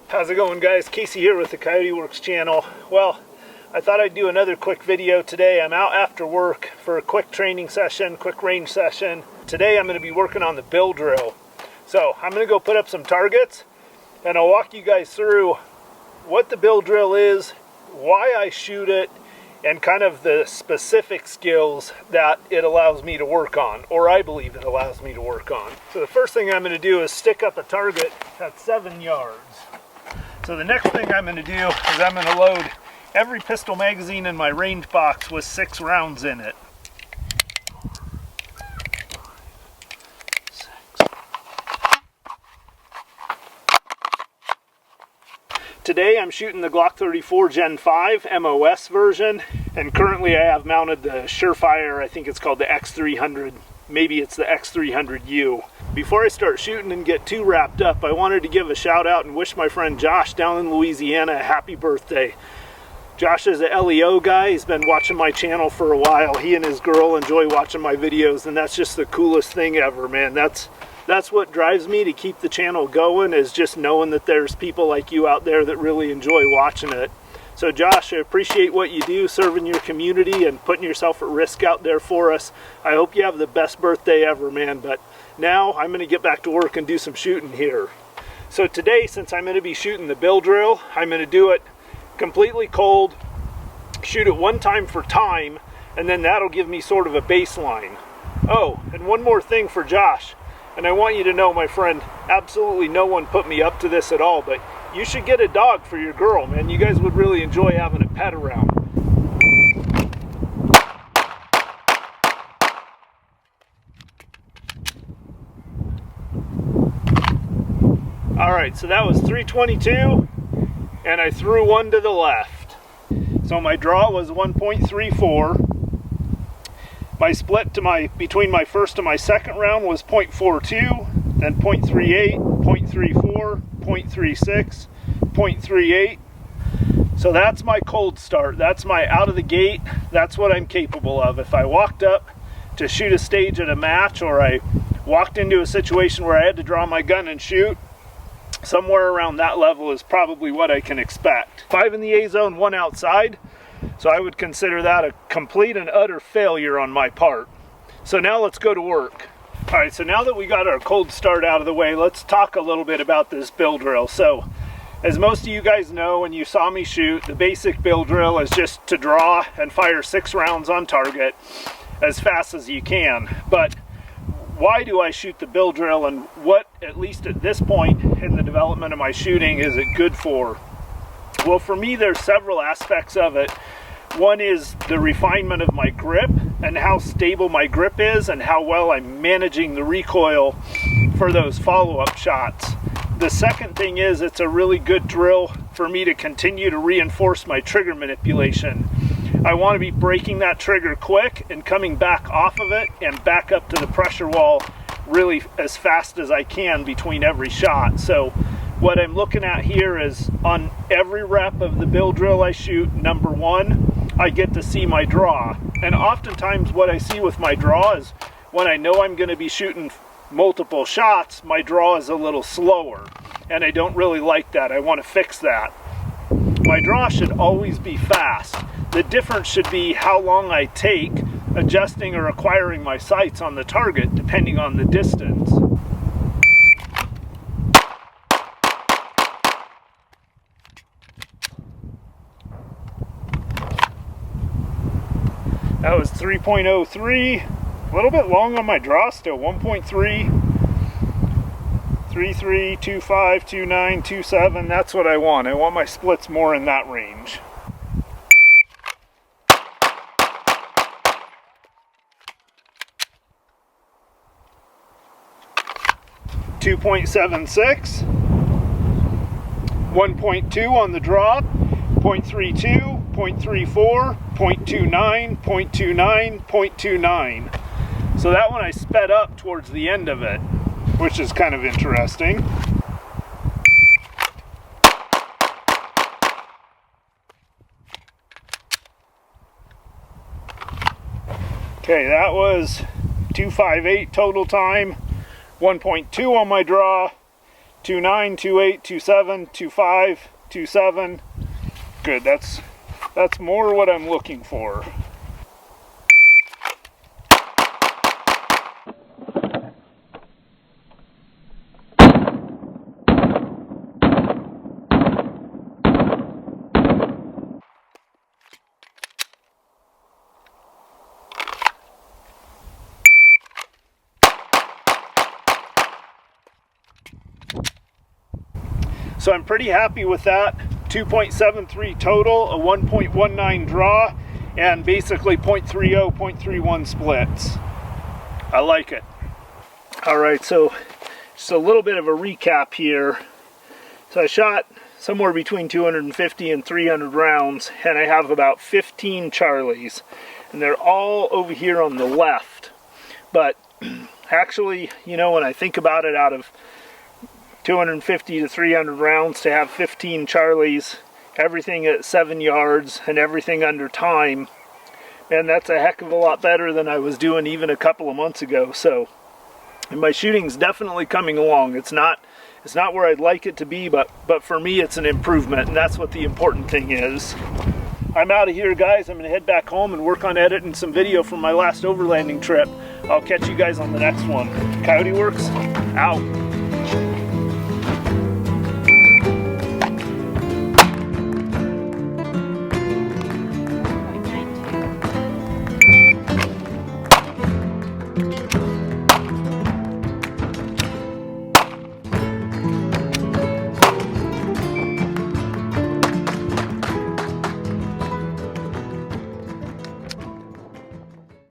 How's it going, guys? Casey here with the Coyote Works channel. Well, I thought I'd do another quick video today. I'm out after work for a quick training session, quick range session. Today I'm going to be working on the bill drill. So I'm going to go put up some targets and I'll walk you guys through what the bill drill is, why I shoot it, and kind of the specific skills that it allows me to work on, or I believe it allows me to work on. So the first thing I'm going to do is stick up a target at 7 yards. So the next thing I'm going to do is I'm going to load every pistol magazine in my range box with 6 rounds in it. Today I'm shooting the Glock 34 Gen 5 MOS version, and currently I have mounted the Surefire, I think it's called the X300, maybe it's the X300U. Before I start shooting and get too wrapped up, I wanted to give a shout out and wish my friend Josh down in Louisiana a happy birthday. Josh is an LEO guy. He's been watching my channel for a while. He and his girl enjoy watching my videos, and that's just the coolest thing ever, man. That's what drives me to keep the channel going, is just knowing that there's people like you out there that really enjoy watching it. So Josh, I appreciate what you do, serving your community and putting yourself at risk out there for us. I hope you have the best birthday ever, man. But now I'm going to get back to work and do some shooting here. So today, since I'm going to be shooting the bill drill, I'm going to do it completely cold, shoot it one time for time, and then that'll give me sort of a baseline. Oh, and one more thing for Josh. And I want you to know, my friend, absolutely no one put me up to this at all, but you should get a dog for your girl, man. You guys would really enjoy having a pet around. Alright, so that was 322, and I threw one to the left. So my draw was 1.34. My split to between my first and my second round was 0.42, then 0.38, 0.34, 0.36, 0.38. So that's my cold start. That's my out of the gate. That's what I'm capable of. If I walked up to shoot a stage at a match, or I walked into a situation where I had to draw my gun and shoot, somewhere around that level is probably what I can expect. 5 in the A zone, 1 outside. So I would consider that a complete and utter failure on my part. So now let's go to work. All right, so now that we got our cold start out of the way, let's talk a little bit about this bill drill. So as most of you guys know, when you saw me shoot, the basic bill drill is just to draw and fire 6 rounds on target as fast as you can. But why do I shoot the bill drill, and what, at least at this point in the development of my shooting, is it good for? Well, for me, there's several aspects of it. One is the refinement of my grip and how stable my grip is and how well I'm managing the recoil for those follow-up shots. The second thing is it's a really good drill for me to continue to reinforce my trigger manipulation. I want to be breaking that trigger quick and coming back off of it and back up to the pressure wall really as fast as I can between every shot. So what I'm looking at here is, on every rep of the bill drill I shoot, number 1, I get to see my draw. And oftentimes what I see with my draw is, when I know I'm going to be shooting multiple shots, my draw is a little slower. And I don't really like that. I want to fix that. My draw should always be fast. The difference should be how long I take adjusting or acquiring my sights on the target, depending on the distance. That was 3.03, a little bit long on my draw still, 1.3, 33, 25, 29, 27, that's what I want. I want my splits more in that range. .76, 1.2 on the draw, 0.32, 0.34, 0.29, 0.29, 0.29. So that one I sped up towards the end of it, which is kind of interesting. Okay, that was 258 total time, 1.2 on my draw, 29, 28, 27, 25, 27. Good, that's more what I'm looking for. So I'm pretty happy with that. 2.73 total, a 1.19 draw, and basically 0.30, 0.31 splits. I like it. All right, so just a little bit of a recap here. So I shot somewhere between 250 and 300 rounds, and I have about 15 Charlies, and they're all over here on the left. But actually, you know, when I think about it, out of 250 to 300 rounds, to have 15 Charlies, everything at 7 yards and everything under time, and that's a heck of a lot better than I was doing even a couple of months ago. So, and my shooting's definitely coming along. It's not where I'd like it to be, but for me it's an improvement, and that's what the important thing is. I'm out of here, guys. I'm gonna head back home and work on editing some video from my last overlanding trip. I'll catch you guys on the next one. Coyote Works, out.